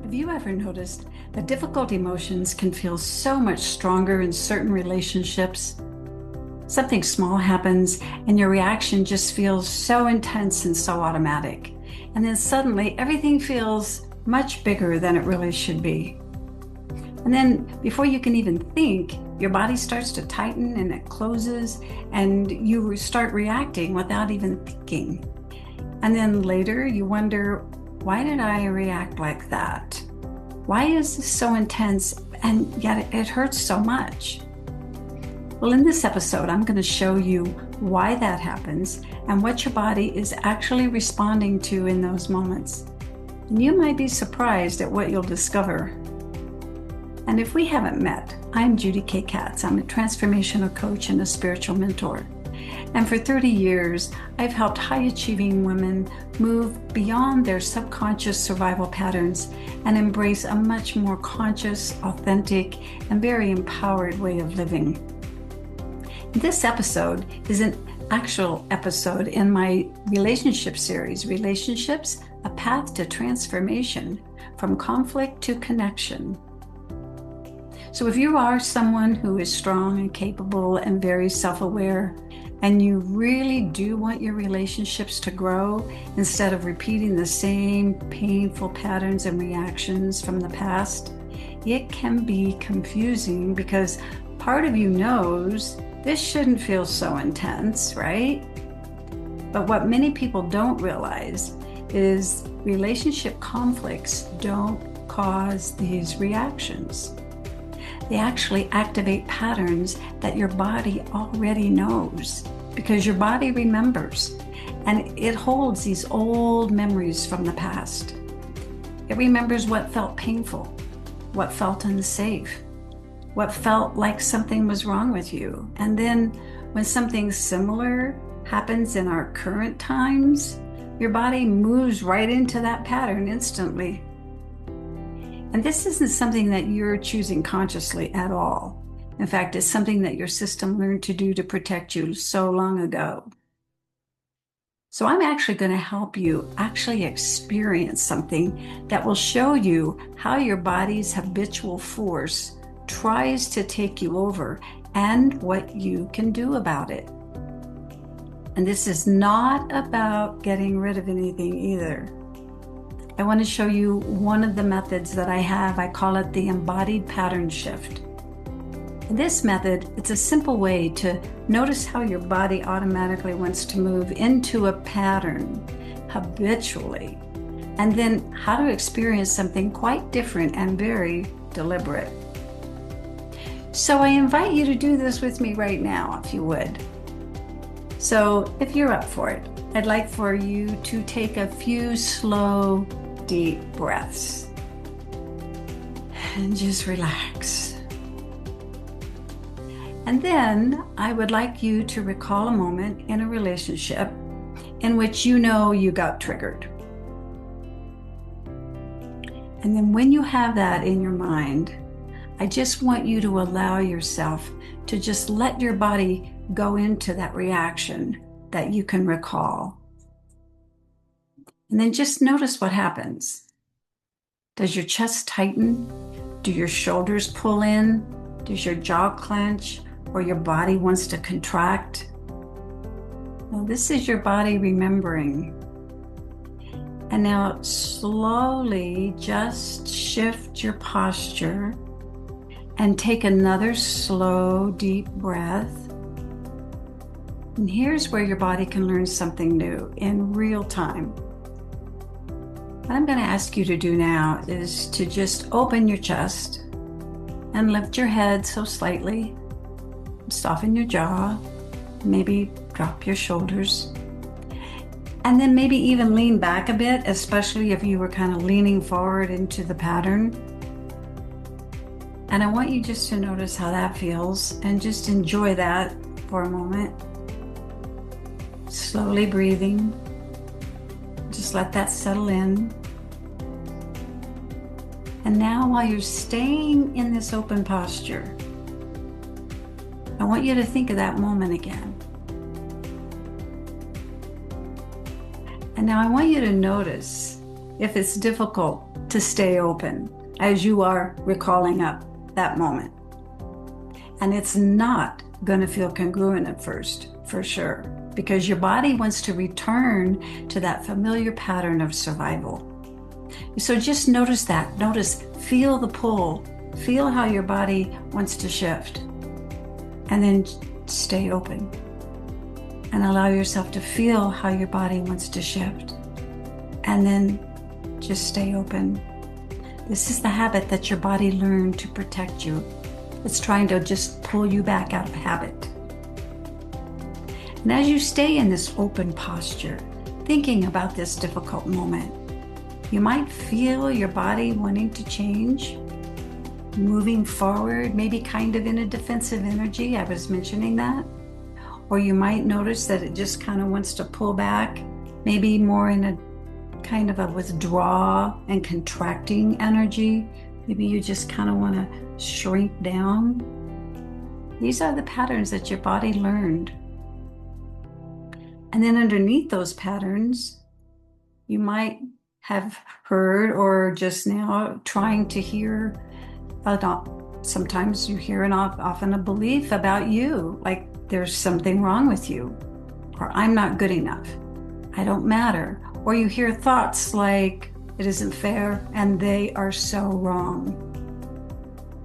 Have you ever noticed that difficult emotions can feel so much stronger in certain relationships? Something small happens and your reaction just feels so intense and so automatic. And then suddenly everything feels much bigger than it really should be. And then before you can even think, your body starts to tighten and it closes, and you start reacting without even thinking. And then later you wonder, why did I react like that? Why is this so intense and yet it hurts so much? Well, in this episode, I'm going to show you why that happens and what your body is actually responding to in those moments. And you might be surprised at what you'll discover. And if we haven't met, I'm Judy K. Katz. I'm a transformational coach and a spiritual mentor. And for 30 years, I've helped high-achieving women move beyond their subconscious survival patterns and embrace a much more conscious, authentic, and very empowered way of living. This episode is an actual episode in my relationship series, Relationships, A Path to Transformation, from Conflict to Connection. So if you are someone who is strong and capable and very self-aware, and you really do want your relationships to grow instead of repeating the same painful patterns and reactions from the past, it can be confusing because part of you knows this shouldn't feel so intense, right? But what many people don't realize is relationship conflicts don't cause these reactions. They actually activate patterns that your body already knows because your body remembers, and it holds these old memories from the past. It remembers what felt painful, what felt unsafe, what felt like something was wrong with you. And then when something similar happens in our current times, your body moves right into that pattern instantly. And this isn't something that you're choosing consciously at all. In fact, it's something that your system learned to do to protect you so long ago. So I'm actually going to help you actually experience something that will show you how your body's habitual force tries to take you over and what you can do about it. And this is not about getting rid of anything either. I want to show you one of the methods that I have. I call it the Embodied Pattern Shift. In this method, it's a simple way to notice how your body automatically wants to move into a pattern habitually, and then how to experience something quite different and very deliberate. So I invite you to do this with me right now, if you would. So if you're up for it, I'd like for you to take a few slow, deep breaths and just relax. And then I would like you to recall a moment in a relationship in which you know you got triggered. And then when you have that in your mind, I just want you to allow yourself to just let your body go into that reaction that you can recall. And then just notice what happens. Does your chest tighten? Do your shoulders pull in? Does your jaw clench? Or your body wants to contract? Well, this is your body remembering. And now slowly just shift your posture and take another slow, deep breath. And here's where your body can learn something new in real time. What I'm going to ask you to do now is to just open your chest and lift your head so slightly. Soften your jaw, maybe drop your shoulders, and then maybe even lean back a bit, especially if you were kind of leaning forward into the pattern. And I want you just to notice how that feels and just enjoy that for a moment. Slowly breathing. Just let that settle in. And now while you're staying in this open posture, I want you to think of that moment again. And now I want you to notice if it's difficult to stay open as you are recalling up that moment. And it's not going to feel congruent at first, for sure, because your body wants to return to that familiar pattern of survival. So just notice that. Notice, feel the pull. Feel how your body wants to shift. And then stay open. And allow yourself to feel how your body wants to shift. And then just stay open. This is the habit that your body learned to protect you. It's trying to just pull you back out of habit. And as you stay in this open posture, thinking about this difficult moment, you might feel your body wanting to change, moving forward, maybe kind of in a defensive energy. I was mentioning that. Or you might notice that it just kind of wants to pull back, maybe more in a kind of a withdraw and contracting energy. Maybe you just kind of want to shrink down. These are the patterns that your body learned. And then underneath those patterns, you might have heard or just now trying to hear, sometimes you hear often a belief about you, like there's something wrong with you, or I'm not good enough, I don't matter. Or you hear thoughts like, it isn't fair and they are so wrong.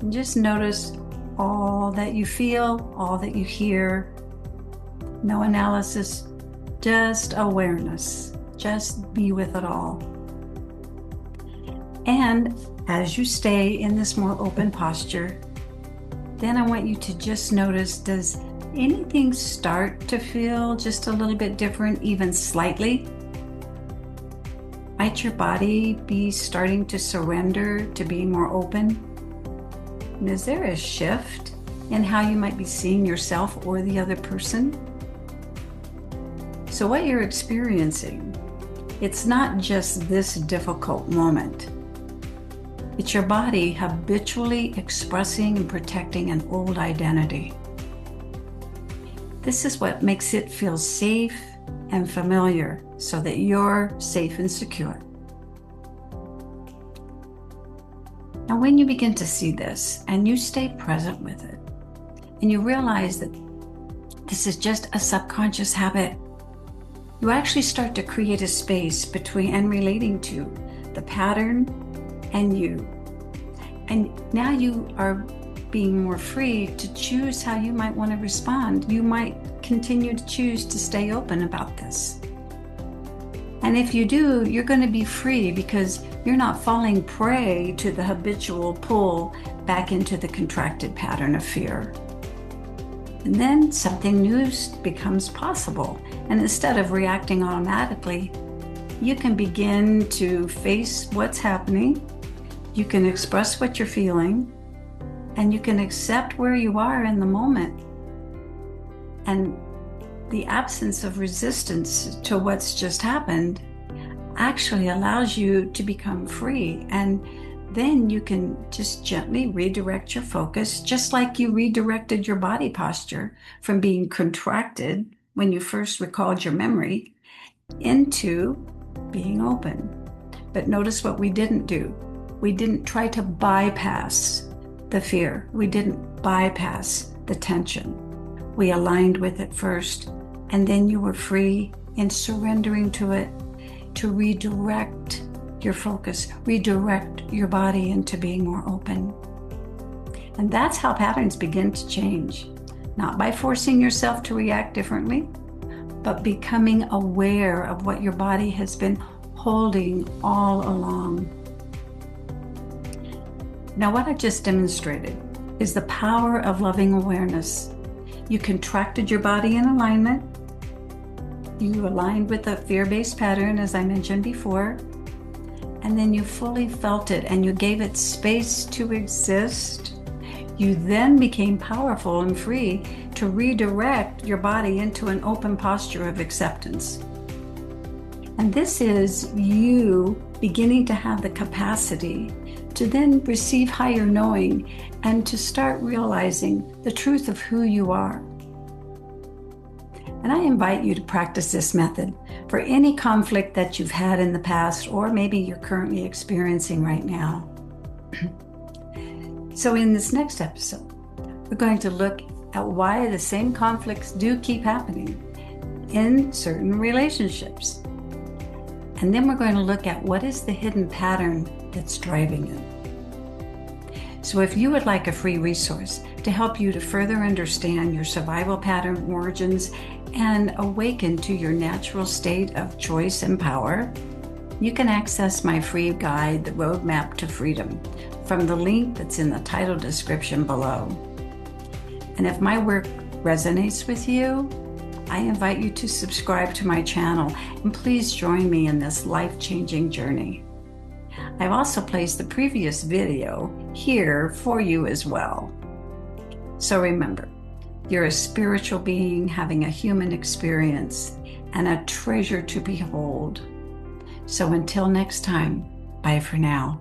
And just notice all that you feel, all that you hear. No analysis, just awareness. Just be with it all. And as you stay in this more open posture, then I want you to just notice, does anything start to feel just a little bit different, even slightly? Might your body be starting to surrender to being more open? And is there a shift in how you might be seeing yourself or the other person? So what you're experiencing, it's not just this difficult moment. It's your body habitually expressing and protecting an old identity. This is what makes it feel safe and familiar, so that you're safe and secure. Now, when you begin to see this and you stay present with it, and you realize that this is just a subconscious habit, you actually start to create a space between and relating to the pattern and you. And now you are being more free to choose how you might want to respond. You might continue to choose to stay open about this. And if you do, you're going to be free because you're not falling prey to the habitual pull back into the contracted pattern of fear. And then something new becomes possible. And instead of reacting automatically, you can begin to face what's happening. You can express what you're feeling, and you can accept where you are in the moment. And the absence of resistance to what's just happened actually allows you to become free. And then you can just gently redirect your focus, just like you redirected your body posture from being contracted when you first recalled your memory into being open. But notice what we didn't do. We didn't try to bypass the fear. We didn't bypass the tension. We aligned with it first, and then you were free in surrendering to it to redirect your focus, redirect your body into being more open. And that's how patterns begin to change, not by forcing yourself to react differently, but becoming aware of what your body has been holding all along. Now, what I've just demonstrated is the power of loving awareness. You contracted your body in alignment. You aligned with a fear-based pattern, as I mentioned before, and then you fully felt it and you gave it space to exist. You then became powerful and free to redirect your body into an open posture of acceptance. And this is you beginning to have the capacity to then receive higher knowing and to start realizing the truth of who you are. And I invite you to practice this method for any conflict that you've had in the past, or maybe you're currently experiencing right now. So in this next episode, we're going to look at why the same conflicts do keep happening in certain relationships. And then we're going to look at what is the hidden pattern that's driving it. So if you would like a free resource to help you to further understand your survival pattern origins and awaken to your natural state of choice and power, you can access my free guide, The Roadmap to Freedom, from the link that's in the title description below. And if my work resonates with you, I invite you to subscribe to my channel and please join me in this life-changing journey. I've also placed the previous video here for you as well. So remember, you're a spiritual being having a human experience and a treasure to behold. So until next time, bye for now.